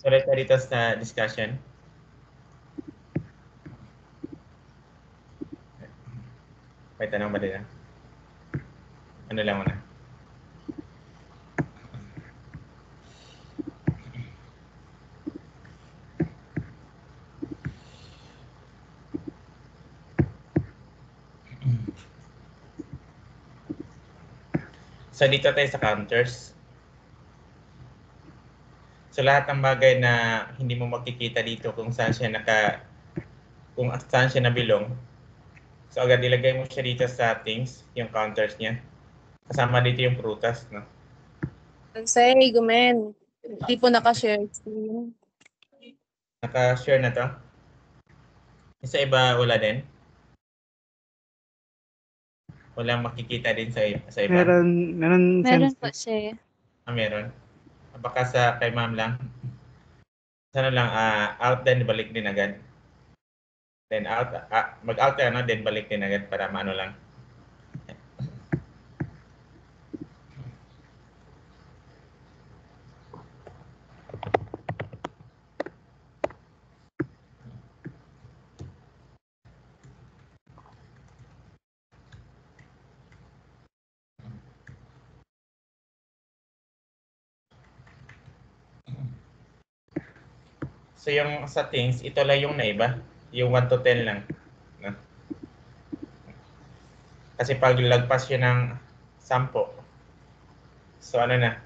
Ulit na dito sa discussion. May tanong ba dito? Ano lang muna? So dito tayo sa counters. So lahat ng bagay na hindi mo makikita dito kung saan siya nabilong. So agad ilagay mo siya dito sa things, yung counters niya. Kasama dito yung prutas, no? Say, Gumen. Hindi po naka-share screen. Naka-share na to? Sa iba wala din? Walang makikita din sa iba? Meron po siya. Meron. Baka sa kay ma'am lang. Sana lang out then balik din agad. Then out mag-out ka na then balik din agad para maano lang. So yung sa things, ito lang yung naiba. Yung 1 to 10 lang. No? Kasi pag lagpas yun ng 10, so ano na,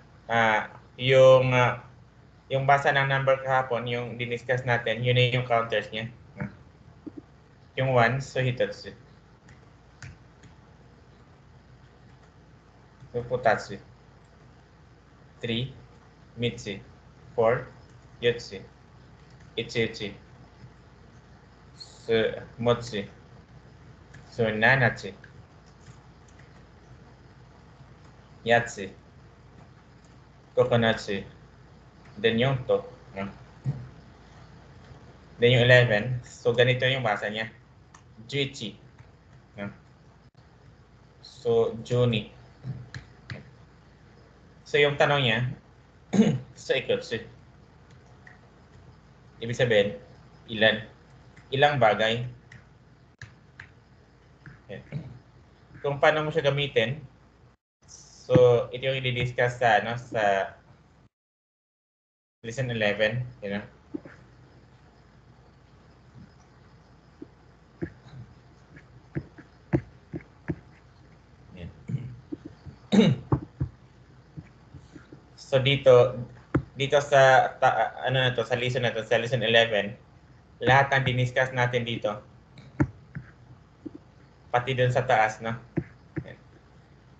yung basa ng number kahapon, yung diniscuss natin, yun na yung counters niya. No? Yung 1, so hitotsu. So futatsu. 3, mitsu. 4, yotsu. Ichi-ichi. So, motsu. So, nanatsu. Yatsu. Kokonatsu. Then yung to. No? Then yung 11. So, ganito yung basa niya. Juichi. No? So, juni. So, yung tanong niya, so, ikotsu. Ibig sabihin, ilan? Ilang bagay? Okay. Kung paano mo siya gamitin, so, ito yung i-discuss sa, sa lesson 11, you know? So dito sa sa lesson na to, sa lesson 11, lahat ng diniscuss natin dito, pati dun sa taas, no?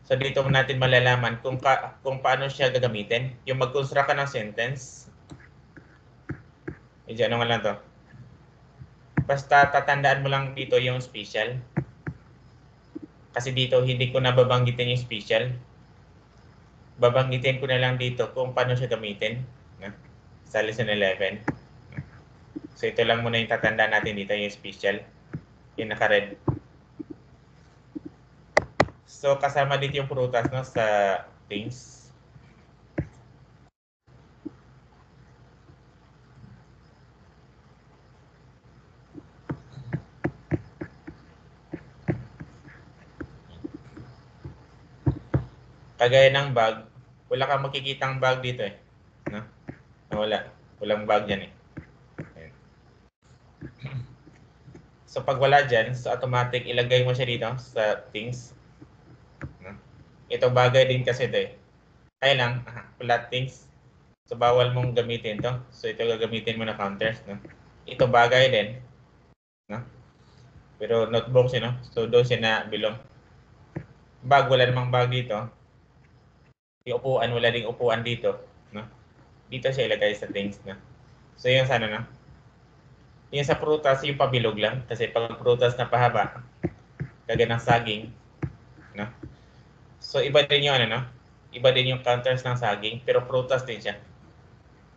So dito mo natin malalaman kung paano siya gagamitin. Yung mag-construct ka ng sentence. Ano nga lang to. Basta tatandaan mo lang dito yung special. Kasi dito hindi ko nababanggitin yung special. Babanggitin ko na lang dito kung paano siya gamitin, no? Sa lesson 11. So ito lang muna yung tatandaan natin dito, yung special. Yung naka-red. So kasama dito yung prutas, no, sa things. Kagaya ng bag, wala kang makikitang bag dito eh. No? Wala. Walang bag dyan eh. Ayan. So pag wala dyan, so automatic ilagay mo siya dito sa things. No? Ito bagay din kasi ito eh. Kaya lang, flat things. So, bawal mong gamitin to. So, ito gagamitin mo na counters, no? Ito bagay din, no? Pero notebooks, no? So, doon siya na bilong. Bag, wala namang bag dito. Yung upuan, wala ding upuan dito, no? Dito siya ilagay sa things, no? So, yung sana, no? Yung sa prutas, yung pabilog lang. Kasi pag prutas na pahaba, kagaya ng saging, no? So, iba din yung ano, no? Iba din yung counters ng saging, pero prutas din siya.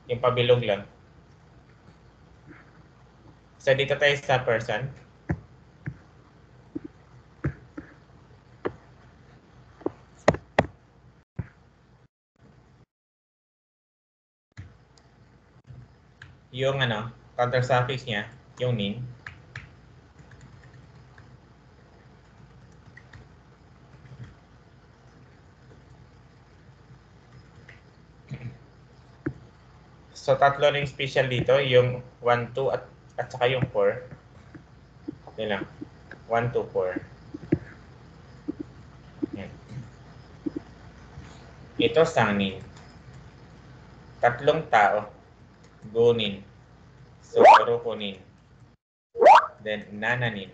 Yung pabilog lang. So, dito tayo sa person. Yung ano, counter suffix niya, yung nin. So, tatlo ring special dito, yung 1, 2, at saka yung 4. Yun lang. 1, 2, 4. Yan. Ito, sangnin. Tatlong tao. Gunin. So, rukunin. Then, nananin.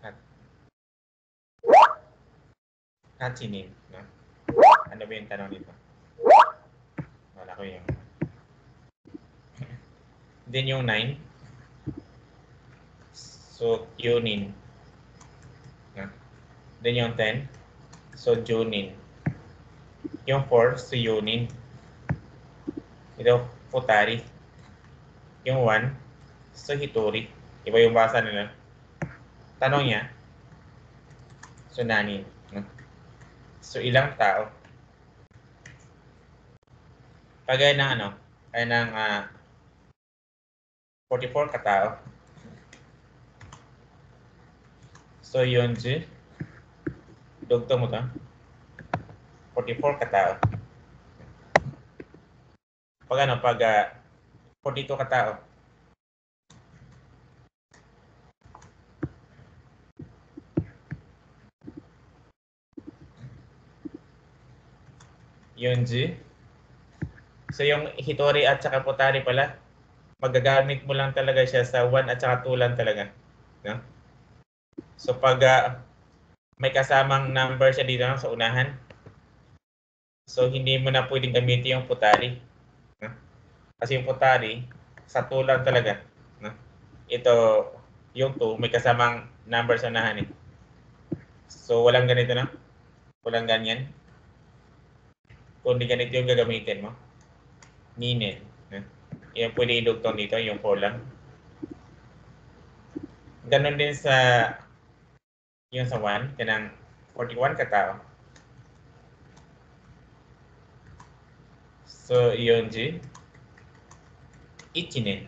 At hatsinin. No? Ano ba yung tanong dito? Wala ko yung... Then, yung 9. So, yunin. No? Then, yung 10. So, junin. Yung 4, so yunin. Ito, futari. Yung 1, so hitori. Iba yung basa nila. Tanong niya, so nanin. So ilang tao? Kagaya ng ano, kaya ng 44 katao. So yun, dugtong mo to. 44 katao. Pag ano, pag 42 katao. Yun, so yung hitori at saka futari pala, magagamit mo lang talaga siya sa 1 at saka 2 lang talaga. No? So pag may kasamang number siya dito no, sa unahan, so hindi mo na pwedeng gamitin yung futari. No? Kasi yung futari, sa 2 lang talaga. No? Ito, yung 2, may kasamang number sa unahan eh. So walang ganito na. Walang ganyan. Kung di ganito yung gagamitin mo. Ninin. No? Yung pwede idugtong dito, yung 4 lang. Ganon din sa yung sa 1, kanang 41 katao. So, yun, ichinen.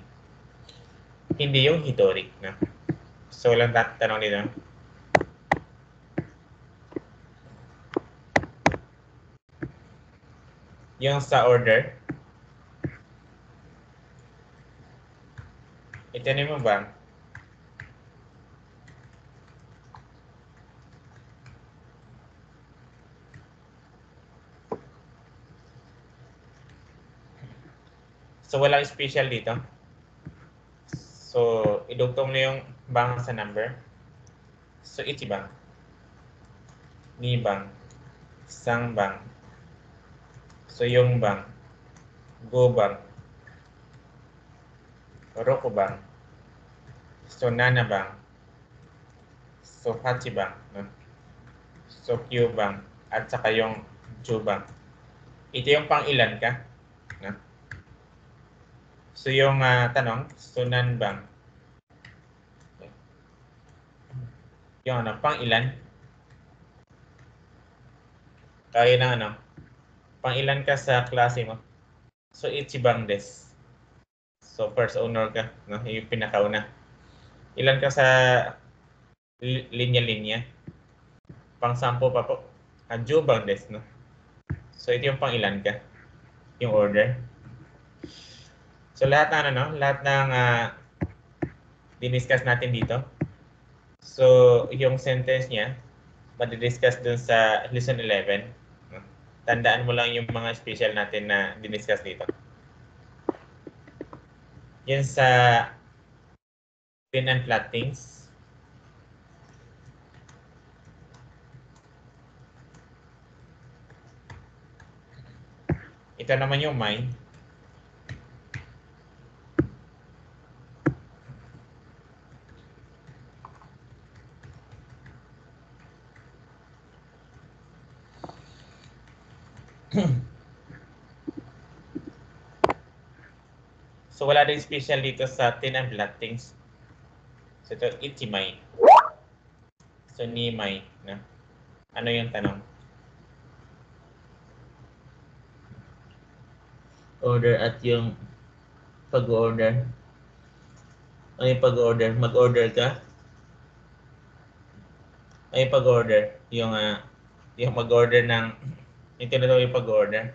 Hindi yung hitori. No? So, walang tanong dito. Yung sa order, itanin mo ba? So, walang special dito. So, idugtong mo yung bang sa number. So, ichibang. Nibang. Sangbang. So, yung bang. Gobang. Rokubang. So, nanabang. So, hachibang. No? So, kyubang. At saka yung jubang. Ito yung pang ilan ka. No? So, yung tanong, sunan bang? Yung ano, pang ilan? Kaya na ano, pang ilan ka sa klase mo? So, ichibang des. So, first honor ka, no? Yung pinakauna. Ilan ka sa linya-linya? Pang 10 pa po. Jubang des, no? So, ito yung pang ilan ka? Yung order. So, lahat ng ano, no? Lahat ng diniscuss natin dito. So, yung sentence niya, madidiscuss dun sa lesson 11. No? Tandaan mo lang yung mga special natin na diniscuss dito. Yun sa thin and flat things. Ito naman yung mind. So, wala rin special dito sa thin and flat things. So, ito, itimay. So, nimay. No? Ano yung tanong? Order at yung pag-order. Ano yung pag-order? Mag-order ka? Ano yung pag-order? Yung mag-order ng, yung tinatawag yung pag-order.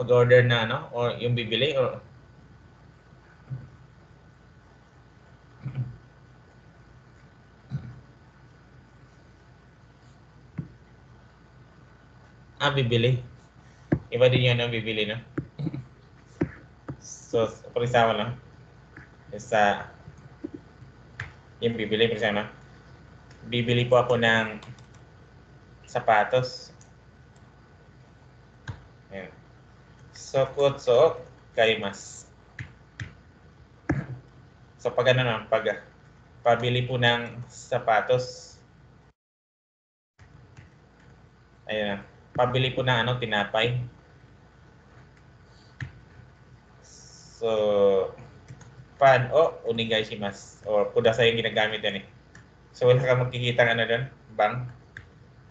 Mag-order na ano? O yung bibili? O bibili. Iba din yun ang bibili, no? So, for example, no? Sa yung bibili, for example, bibili po ako ng sapatos. Ayan. Sokotso kaimasu. So, pag ano naman, pag pabili po ng sapatos, ayun na, pabili po ng ano, tinapay. So, pan o onegai shimasu or kudasai yung ginagamit yan eh. So, wala ka magkikita ano doon, bang.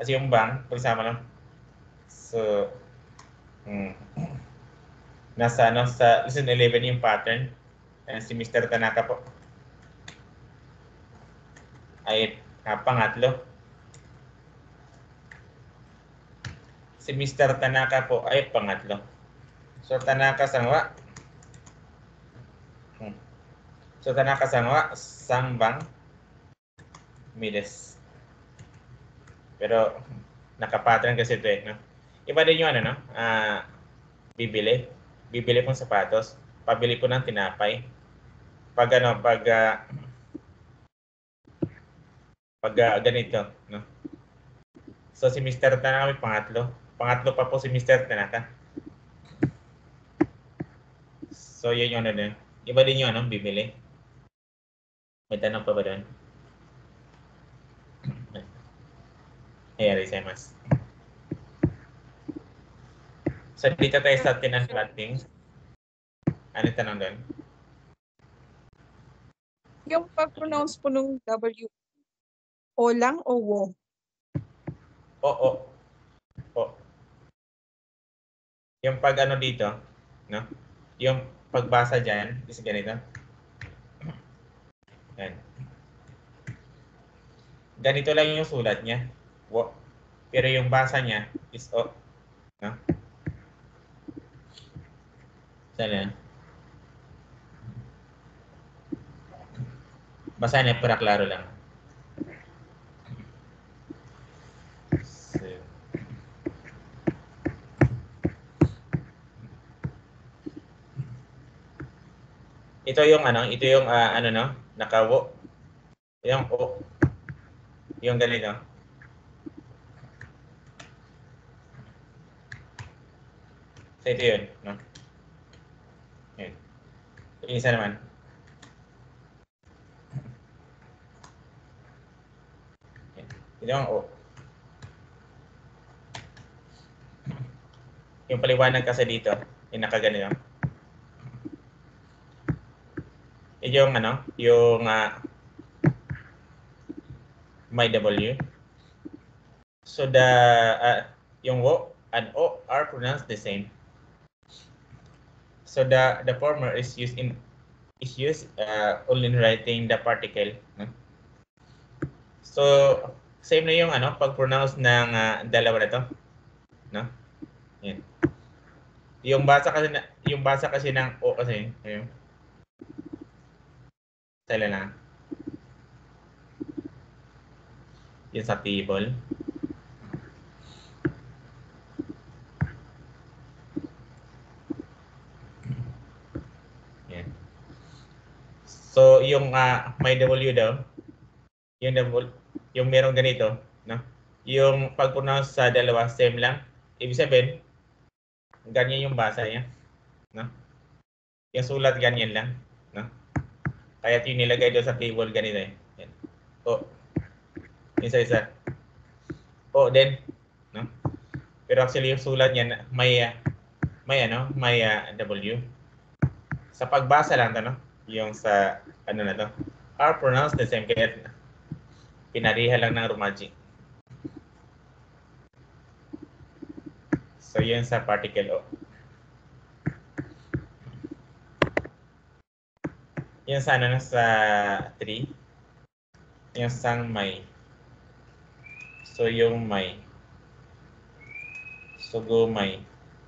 Kasi yung bang, kung isama lang. So, nasa ano, sa lesson 11 yung pattern. Si Mr. Tanaka po. Ay, pangatlo. Si Mr. Tanaka po ay pangatlo. So, Tanaka-san wa. So, Tanaka-san wa sangbang mides. Pero, nakapattern kasi ito eh. No? Iba din yung ano, no? Bibili. Bibili pong sapatos. Pabili po ng tinapay. Pag ano, pag ganito, no? So, si Mr. Tanaka may pangatlo. Pangatlo pa po si Mr. Tanaka. So, yun yung ano din. Iba din yung ano, bibili. May tanong pa ba doon? Arigatou. So, dito tayo sa thin and flat things. Ano yung tanong doon? Yung pag-pronounce po nung W, O lang o wo? O. Yung pag ano dito, no? Yung pagbasa dyan, is ganito. Yan. Ganito lang yung sulat niya. Wo. Pero yung basa niya is O. No? Sana. Basa niya para klaro lang. So, ito yung ano, ano no, nakawo. Yung O. Yung ganito. So ito yun, no? Yun. Yung isa naman. Yun. Ito yung O. Yung paliwanag kasi dito, yung nakaganito. Yung ano, yung may W. So yung wo and O are pronounced the same. So the former is used only in writing the particle. No? So same na yung ano pag-pronounce ng dalawa na to, no? Yan. Yung basa kasi ng O kasi, ayun. Tala na. Yung sa table. yung may W daw, yung merong ganito, no? Yung pag-pronounce sa dalawa, same lang. Ibig sabihin, ganyan yung basa niya, no? Yung sulat ganyan lang, no? Kaya yung nilagay doon sa table ganito eh. Yan. O, isa-isa. O din, no? Pero actually yung sulat niya may W. Sa pagbasa lang to, no? Yung sa ano na to, are pronounced the same kaya pinariha lang ng Romaji. So yun sa particle O. Yung sa ano sa 3, yung sang may. So yung may. So go may.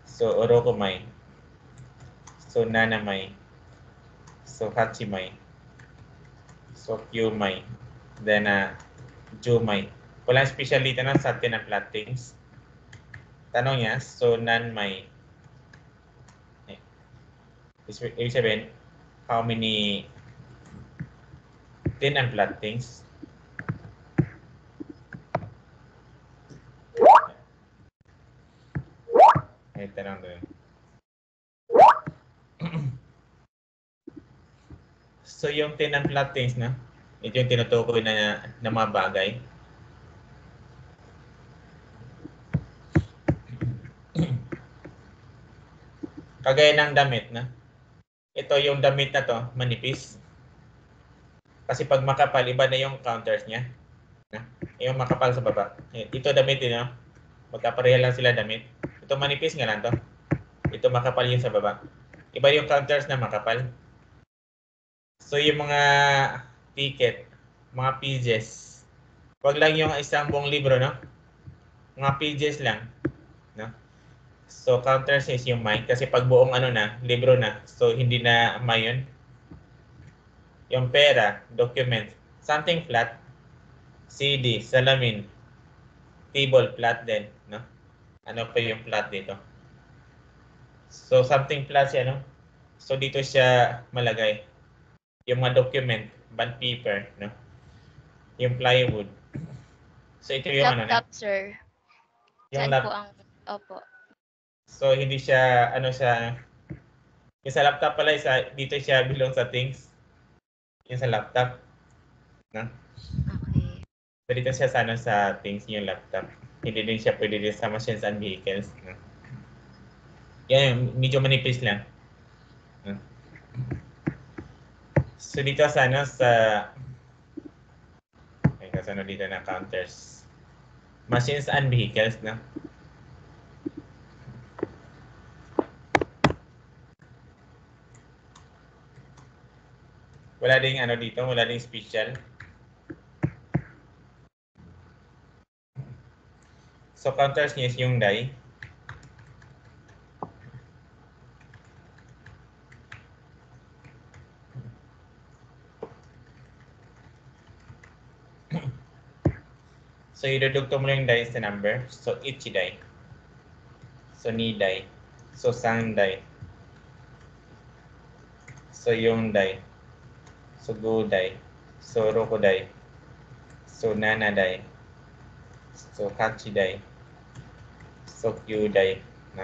So oroko may. So nana may. So hachi may. So kyu may. Then ju may. Walang special dito na sa atin ang plattings. Tanong niya, so nan may. Ibig sabihin, how many thin and flat things? Ay, tanong doon. So yung thin and flat things na, ito yung tinutukoy na mga bagay. Kagaya ng damit na. Ito yung damit na to, manipis. Kasi pag makapal, iba na yung counters niya. Yung makapal sa baba. Ito damit din, no? Magkapareha lang sila damit. Ito manipis nga lang to. Ito makapal yung sa baba. Iba yung counters na makapal. So yung mga ticket, mga pages, wag lang yung isang buong libro, no? Mga pages lang, no? So counters is yung may kasi pag buong ano na, libro na, so hindi na may yun. Yung pera, document, something flat, CD, salamin, table, flat din, no? Ano pa yung flat dito? So something flat siya, no? So dito siya malagay. Yung mga document, bond paper, no? Yung plywood. So ito yung laptop, ano na? sir. Yung Saan po ang, opo. So hindi siya ano siya yung sa laptop pala dito siya belong sa things. Yung sa laptop, no? Okay. So dito siya sa ano sa things yung laptop. Hindi din siya pwede din sa machines and vehicles, no? Yan, medyo manipis lang. No? So dito sa ano sa kasano dito na counters. Machines and vehicles, no? Wala ding ano dito, wala ding special. So counters niya is yung die. So idudugtong mo yung die sa number. So each die. So ni die. So sang die. So yung die. So go die. So roko die. So nana die. So hachi die. So kyu die. No?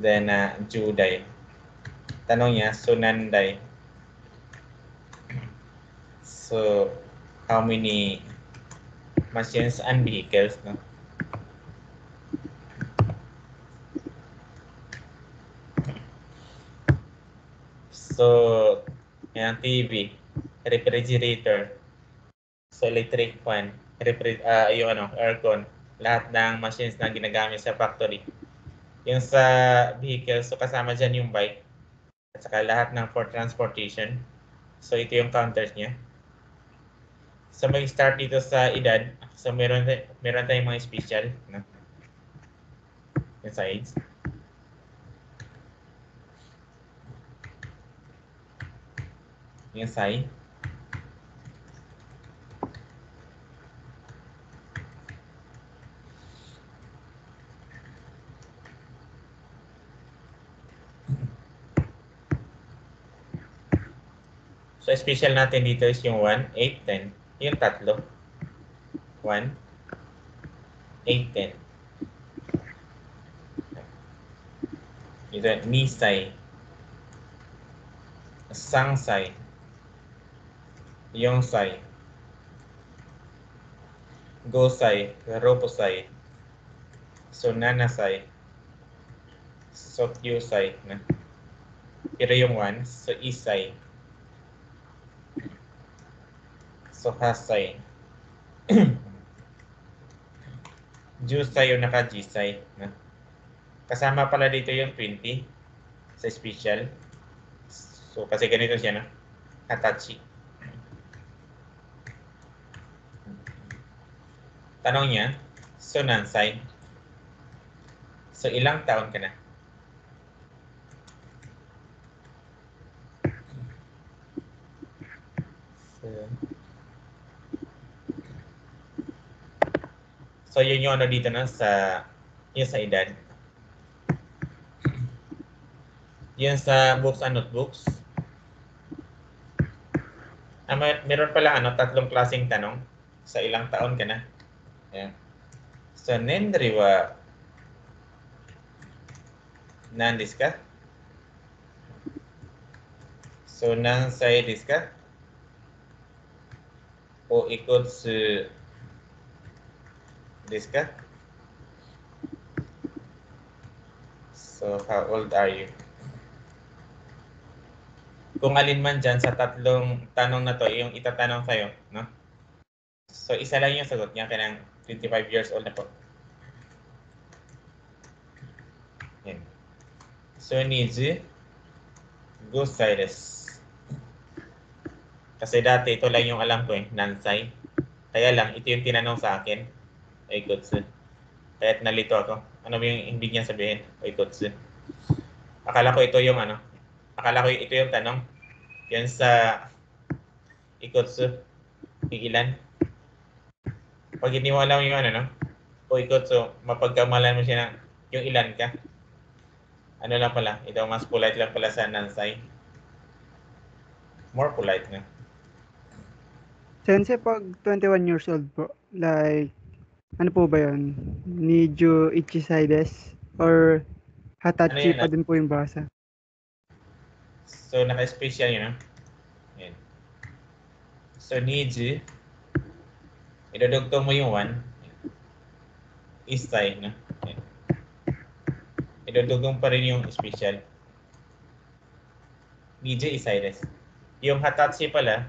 Then ju die. Tanong niya, so nan die. So how many machines and vehicles, no? So yan, TV, refrigerator, so electric fan, yung ano, aircon, lahat ng machines na ginagamit sa factory. Yung sa vehicle, so kasama dyan yung bike, at saka lahat ng for transportation. So ito yung counters niya. So may start dito sa edad, so meron tayong mga special, no? Yung sides. Yung side. So So, special natin dito is yung 1, 8, 10. Yung tatlo. 1, 8, 10. Dito, nisay. Sangsay. Yongsay. Gosay. Roposay. Sonanasay. Sokyusay. Pero yung 1, so isay. Sohasay. Jusay yung naka-Gisay. Kasama pala dito yung 20 sa special. So, kasi ganito siya, Hatachi. Tanong niya, so nansay. So, ilang taon ka na? So, yun yung ano dito yung sa edad. Yun sa books and notebooks. Meron pala tatlong klaseng tanong sa ilang taon ka na. Ayan. So, nendri wa nan desu ka? So, nansai desu ka? O ikutsu desu ka? So, how old are you? Kung alin man dyan sa tatlong tanong na to, yung itatanong sa'yo, no? So, isa lang yung sagot niya, kaya 25 years old na po. Yan. So, nizu, gusai desu. Kasi dati, ito lang yung alam ko nansai. Kaya lang, ito yung tinanong sa akin, oikutsu. Kaya't nalito ako. Ano yung ibig niya sabihin, oikutsu? Akala ko ito yung ito yung tanong. Yan sa ikutsu, yung ilan. Pag hindi mo alam yung oikutsu, mapagkamalan mo siya ng yung ilan ka. Ano lang pala, ito mas polite lang pala sa nansai. More polite na. Sensei, pag 21 years old po, like, ano po ba yun? Nijo Ichisai desu? Or Hatachi pa din po yung basa? So, naka-special yun, Yan. So, niju, idudugtong mo yung 1, isai, Yan. Idudugtong pa rin yung special. Niju isai desu. Yung hatachi pala,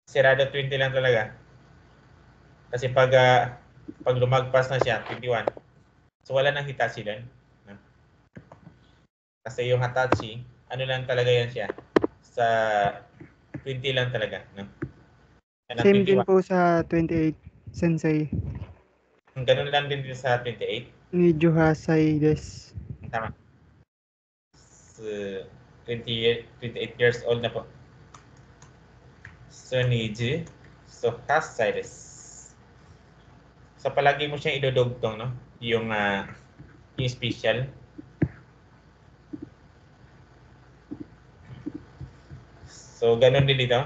sirado 20 lang talaga. Kasi pag lumagpas na siya, 21. So, wala nang hitachi doon. Kasi yung hatachi, ano lang talaga yan siya. Sa 20 lang talaga. Same din po sa 28, Sensei. Ganun lang din sa 28. Nijo Hasai desu. Tama. So, 28 years old na po. So, niju. So, hasai desu. So, palagi mo siyang idudugtong, Yung special. So, ganun din dito.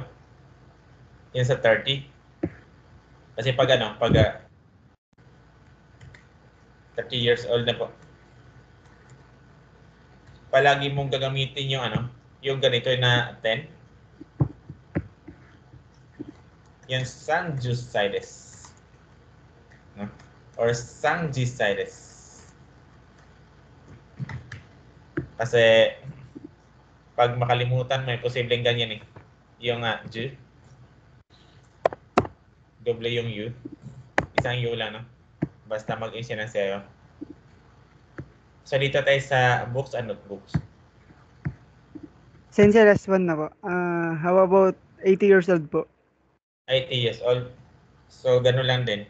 Yan sa 30. Kasi pag 30 years old na po. Palagi mong gagamitin yung ganito na 10. Yung sanjusai desu. Or sangjisai desu. Kasi pag makalimutan, may posibleng ganyan Yung ju. Doble yung u. Isang u lang, Basta mag-issue ng sa'yo. So, dito tayo sa books and notebooks. Sensei, last one na po. How about 80 years old po? 80 years old. So, ganun lang din.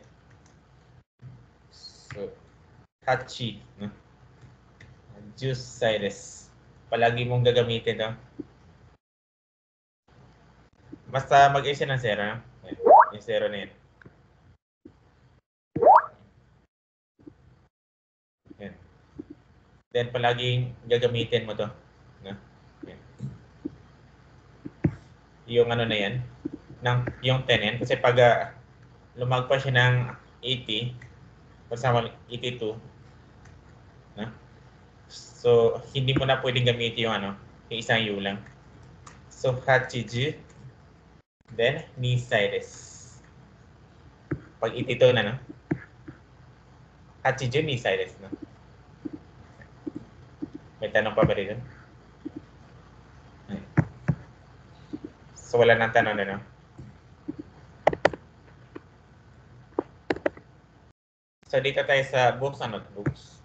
So, hachi, jusai desu. Palagi mong gagamitin, Basta mag-issue ng 0, Yung 0 na yan. Yan. Then, palaging gagamitin mo to. yung ano na yan, yung 10 yan. Kasi pag lumagpas siya ng 80, for example, 82, no? So, hindi mo na pwedeng gamitin yung yung isang U lang. So, 80, then, ni sides. Pag 82 na, no? 80 ni sides, no? May tanong pa ba rin? So, wala nang tanong na, no? So, dito tayo sa books and notebooks.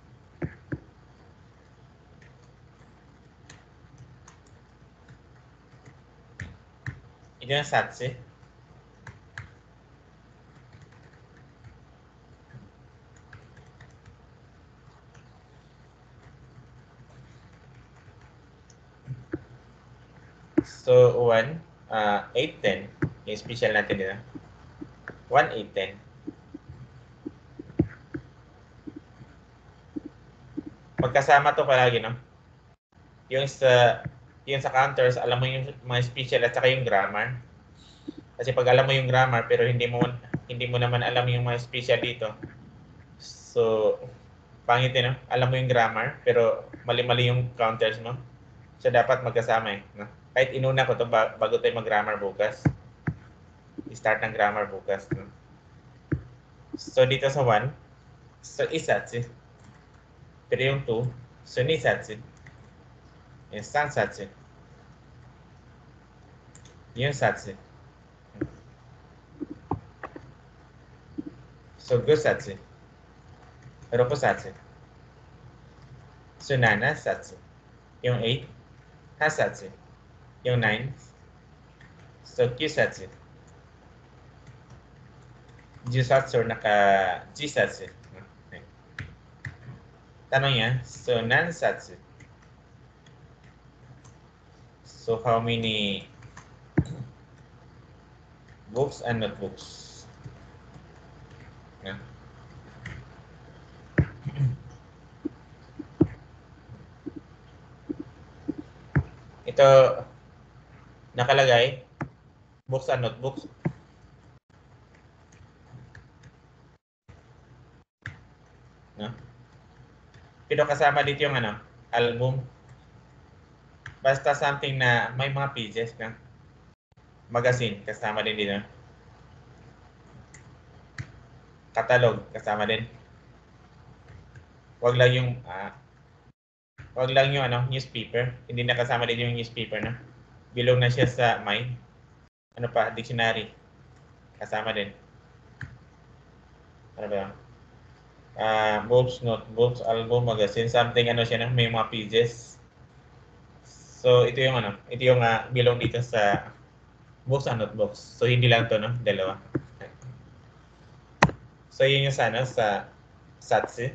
Ito yung satsi. So, 1, 8, 10. Yung special natin dito. 1, 8, 10. Magkasama to palagi, no? Yung sa counters, alam mo yung mga special at saka yung grammar. Kasi pag alam mo yung grammar pero hindi mo naman alam yung mga special dito. So, pangit no? Alam mo yung grammar pero mali-mali yung counters mo. So, dapat magkasama no? Kahit inuna ko to bago tayo mag-grammar bukas. I-start ng grammar bukas. No? So, dito sa 1, so isatsi. Pero yung 2, so nisatsi. Yung sansatsi. Yung satsi. So, gusatsi. Rokusatsi. So, nanasatsi. Yung 8, hasatsi. Yung 9, so kyusatsi. Jusatsu or naka-jisatsu. Okay. Tanong niya, so nansatsu. So, how many books and notebooks? Yeah. Ito, nakalagay, books and notebooks. No? Pero kasama dito yung album. Basta something na may mga pages na magazine, kasama din dito. Catalog, kasama din. Wag lang yung newspaper. Hindi na kasama din yung newspaper na. Belong na siya sa dictionary. Kasama din. Ano ba? Books, notebooks, album, magazine, something siya may mga pages. So ito yung belong dito sa books and notebooks. So hindi lang to dalawa. So yun yung sa satsi.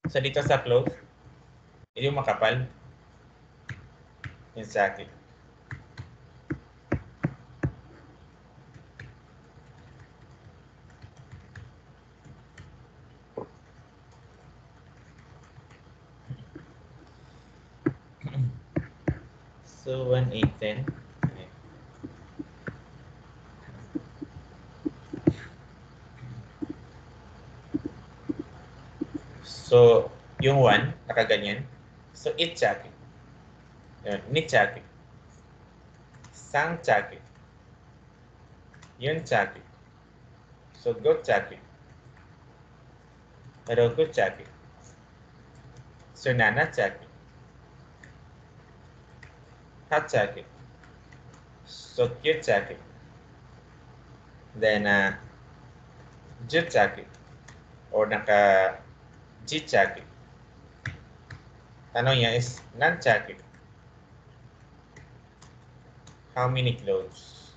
So dito sa clothes, ito yung makapal. Yung jacket. So 1, 8, 10. Okay. So yung 1, nakaganyan. So it jacket. Ni jacket. Sang jacket. Yun jacket. So go jacket. Rogo jacket. So nana jacket. Hat jacket. So cute jacket. Then jut jacket. Or jit jacket. Tanong niya is nan jacket. How many clothes?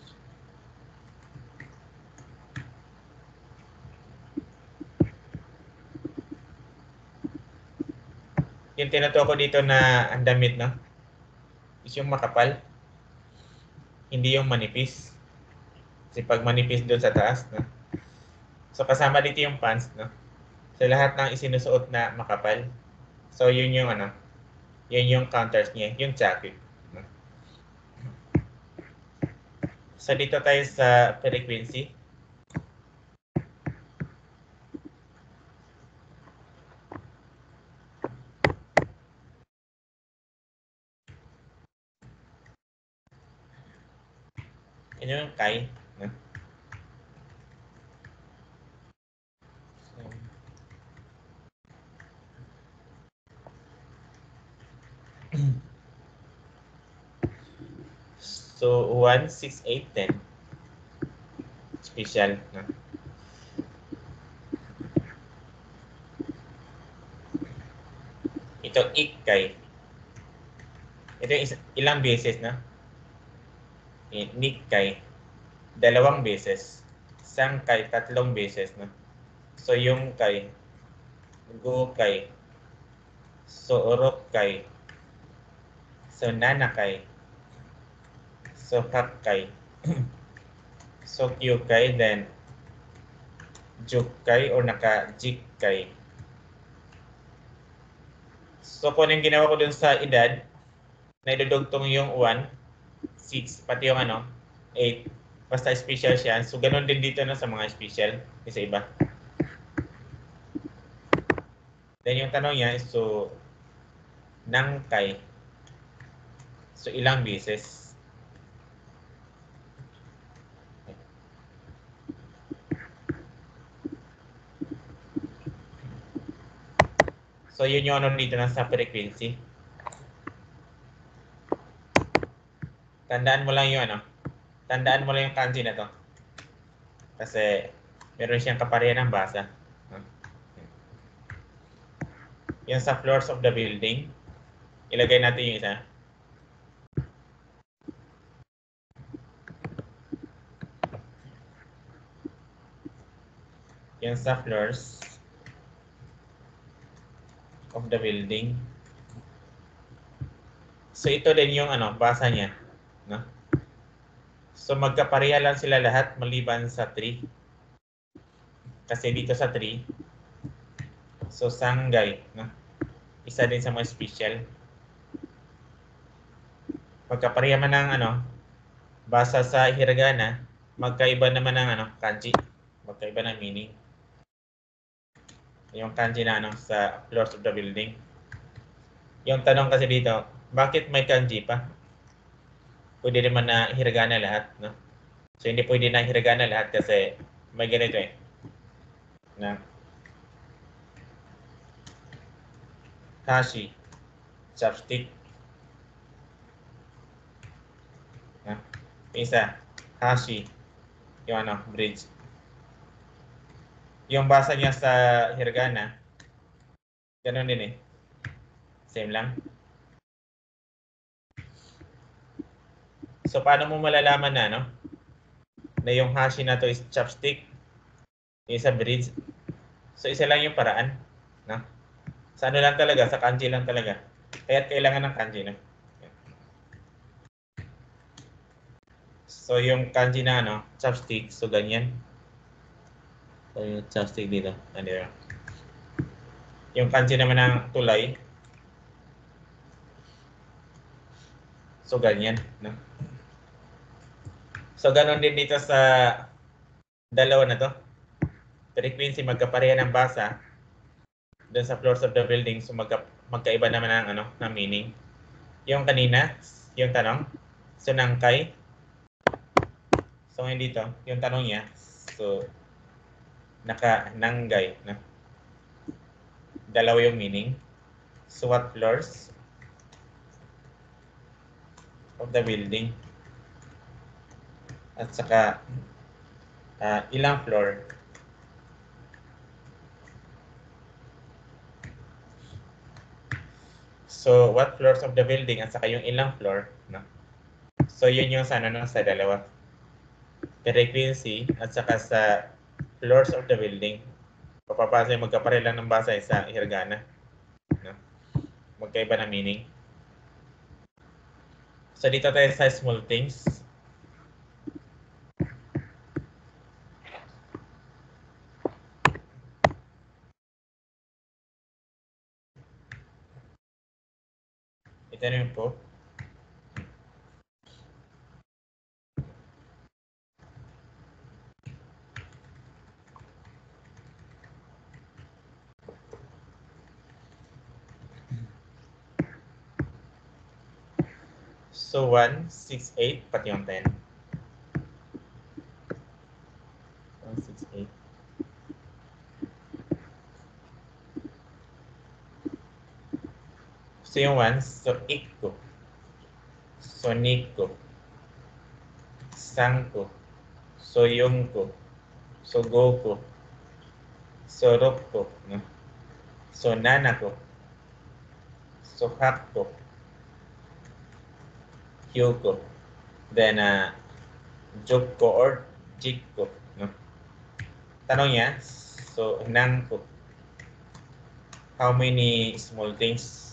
Yung tinutukoy ko dito na ang damit is yung makapal. Hindi yung manipis. Kasi pag manipis doon sa taas So kasama dito yung pants So lahat ng isinusuot na makapal. So yun yung Yan yung counters niya, yung jacket. No? So dito tayo sa frequency. Yan yung Kai. No? So 1, 6, 8, 10. Special. No? Ito Ikkay. Ito yung ilang beses na? Nikkay. 2 beses. Sangkay, 3 beses na. So yung Kay, Gukay, so Urokkay, so Nanakay, so Hakkay, so Kyukay, then Jukkay or Naka-Jikkay. So kung yung ginawa ko dun sa edad, na idudugtong yung 1, 6, pati yung 8, basta special siya. So ganun din dito na sa mga special, isa iba. Then yung tanong niya is, so Nangkay, so ilang beses? So yun yung dito na sa frequency. Tandaan mo lang yung tandaan mo lang yung kanji na to. Kasi meron siyang kaparehan ng basa. Yung sa floors of the building, ilagay natin yung isa. Yung sa floors of the building. So ito din yung basa niya, no? So magkapareha lang sila lahat maliban sa 3. Kasi dito sa 3, so Sanggay, no? Isa din sa mga special. Magkapareha man ng basa sa hiragana, magkaiba naman ng kanji. Magkaiba ng meaning. Yung kanji na sa floors of the building. Yung tanong kasi dito, bakit may kanji pa? Pwede naman na hiragana lahat, no? So hindi pwede na hiragana lahat kasi may ganito na Hashi, chopstick. Na? Isa, Hashi, yung bridge. Yung basa niya sa hiragana, ganun din Same lang. So paano mo malalaman na yung Hashi na to is chopstick, yung isa bridge. So isa lang yung paraan, no? Sa lang talaga, sa kanji lang talaga. Kaya kailangan ng kanji, no? So yung kanji na chopstick, so ganyan. So yung chopstick dito, andito. Yung kanji naman ng tulay, so ganyan, no? So ganon din dito sa dalawa na to. Frequency magkapareha ng basa doon sa floors of the building, so magkaiba naman ng meaning. Yung kanina, yung tanong, so Nangkay. So ngayon dito, yung tanong niya, so Naka-Nanggay, no? Dalawa yung meaning. So what floors of the building? At saka ilang floor? So what floors of the building at saka yung ilang floor, no? So yun yung sa sa dalawa. Frequency at saka sa floors of the building. Papapasa yung magkapareho lang ng basa sa hiragana, no? Magkaiba na meaning. So dito tayo sa small things. Itanong po. So 1, 6, 8, pati yung 10. 1, 6, 8. So yung 1, so ik ko. So nik ko. Sang ko. So yung ko. So go ko. So rop ko. No? So nana ko. So hak ko. Hyo ko. Then jok ko or jik ko. No? Tanong niya, so nang ko. How many small things?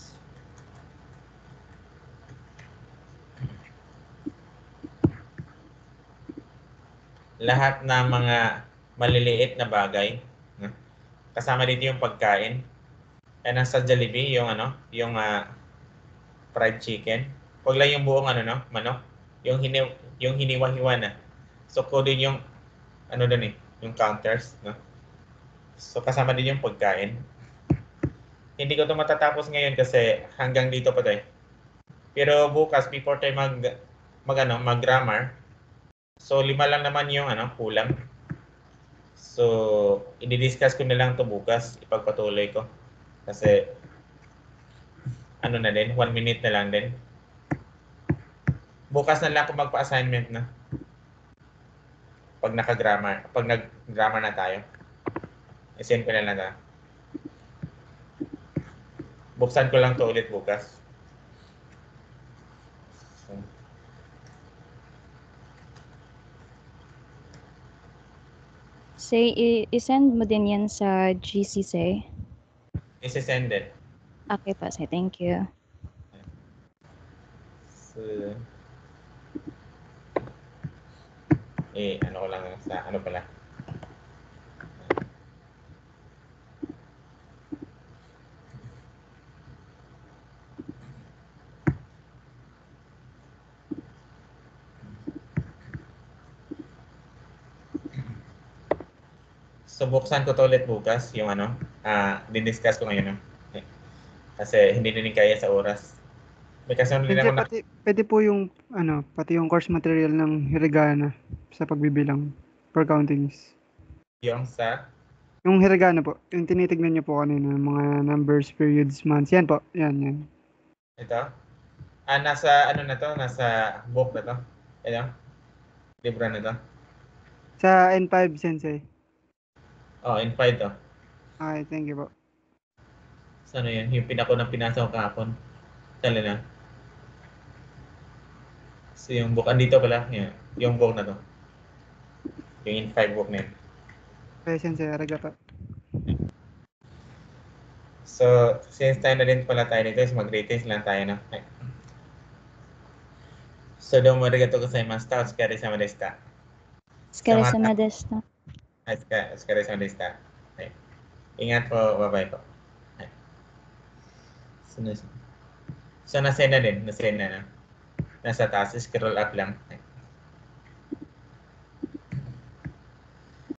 Lahat ng mga maliliit na bagay. No? Kasama dito yung pagkain. Kaya nasa Jollibee, yung yung fried chicken. Huwag lang yung buong manok. Yung hiniwa-hiwa na. So ko din yung doon yung counters, no? So kasama din yung pagkain. Hindi ko 'to matatapos ngayon kasi hanggang dito pa 'to. Pero bukas before tayo mag-grammar. So 5 lang naman yung kulang. So i-discuss ko na lang 'to bukas, ipagpatuloy ko. Kasi na din, 1 minute na lang din. Bukas na lang ako magpa-assignment na. Pag nag-grammar na tayo. I-send ko na lang na. Buksan ko lang to ulit bukas. So, Say, i-send mo din yan sa GC, say. isi-send it. Okay pa, say. Thank you. So, ko lang sa pala. So, buksan ko to ulit bukas, yung din-discuss ko ngayon. Kasi hindi din kaya sa oras. May kasunod din Sensei, ako pwede po yung, pati yung course material ng hiragana sa pagbibilang per countings. yung sa Yung hiragana po, yung tinitignan niyo po kanina, mga numbers, periods, months. Yan po, yan. ito. Nasa na to? Nasa book na to? Ito? Libro na to? Sa N5, Sensei. Oh, in 5 to. Okay, thank you po. So, yan? Yung pinasa ko kahapon. Tala na. So, yung book, andito pala. Yan. Yung book na to. Yung in 5 book na yun. Okay, Sensei, arigato. So, since tayo na rin pala tayo dito, is mag-ratings lang tayo na. Okay. So, domo arigatou gozaimasu. Otsukaresama deshita. Otsukare-sama deshita. Otsukaresama deshita. Okay. Ingat po, bye-bye po. Okay. So, nasend na din. Nasend na. Nasa taas, scroll up lang.